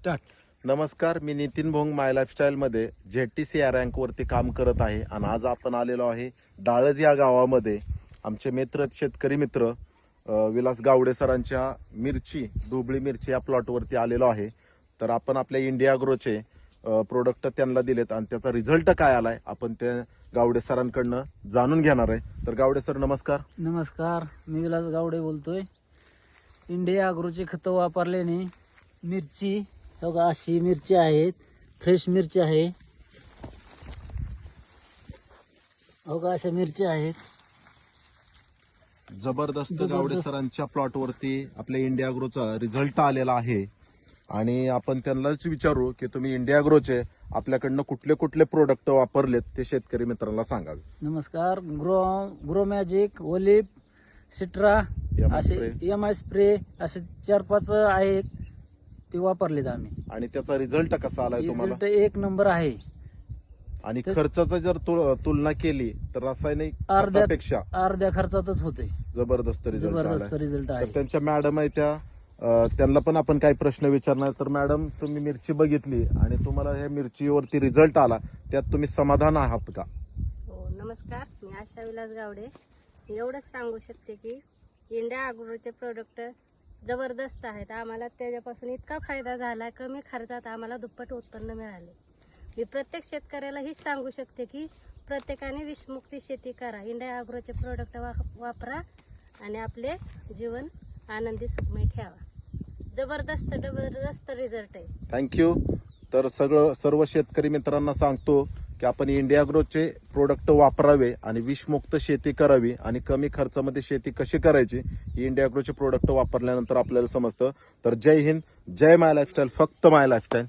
Start. नमस्कार, मी नितीन भोंग माय लाईफस्टाईलमध्ये ZTC या रँकवरती काम करत आहे आणि आज आपण आलेलो आहे डाळज या गावामध्ये. आमचे मित्र शेतकरी मित्र विलास गावडे सरांच्या मिरची ढोबळी मिरची या प्लॉटवरती आलेलो आहे. तर आपण आपल्या इंडिया अग्रोचे प्रोडक्ट त्यांना दिलेत आणि त्याचा रिझल्ट काय आलाय आपण त्या गावडे सरांकडनं जाणून घेणार आहे. तर गावडे सर नमस्कार. नमस्कार, मी विलास गावडे बोलतोय. इंडिया अग्रोचे खतं वापरल्याने मिरची बघा अशी मिरची आहेत, फ्रेश मिरची आहे बघा, अशा मिरची आहेत. जबरदस्त गावडे सरांच्या प्लॉटवरती आपल्या इंडिया अग्रोचा रिझल्ट आलेला आहे आणि आपण त्यांनाच विचारू की तुम्ही इंडिया अग्रोचे आपल्याकडनं कुठले कुठले प्रोडक्ट वापरलेत ते शेतकरी मित्रांना सांगावे. नमस्कार. ग्रो मॅजिक, ओलिप, सिट्रा, असे MI स्प्रे असे 4-5 आहेत, ते वापरलेत आम्ही आणि त्याचा रिझल्ट कसा आलाय तुम्हाला? रिझल्ट एक नंबर आहे. आणि खर्चाचा जर तुलना केली तर रासायनिक अर्ध्या खतापेक्षा खर्चातच होते. जबरदस्त रिझल्ट आहे. त्यांच्या मॅडम आहे त्यांना पण आपण काही प्रश्न विचारणार. तर मॅडम, तुम्ही मिरची बघितली आणि तुम्हाला ह्या मिरचीवरती रिझल्ट आला, त्यात तुम्ही समाधान आहात का? हो, नमस्कार. मी आशा विलास गावडे. एवढंच सांगू शकते की इंडिया अग्रोचे प्रोडक्ट जबरदस्त आहेत. आम्हाला त्याच्यापासून इतका फायदा झाला, कमी खर्चात आम्हाला दुप्पट उत्पन्न मिळाले. मी प्रत्येक शेतकऱ्याला हीच सांगू शकते की प्रत्येकाने विषमुक्ती शेती करा, इंडिया अग्रोचे प्रोडक्ट वापरा आणि आपले जीवन आनंदी सुखमय ठेवा. जबरदस्त रिझल्ट आहे. थँक्यू. तर सर्व शेतकरी मित्रांना सांगतो की आपण इंडिया अग्रोचे प्रोडक्ट वापरावे आणि विषमुक्त शेती करावी आणि कमी खर्चामध्ये शेती कशी करायची ही इंडिया अग्रोचे प्रोडक्ट वापरल्यानंतर आपल्याला समजतं. तर जय हिंद, जय माय लाईफस्टाईल, फक्त माय लाईफस्टाईल.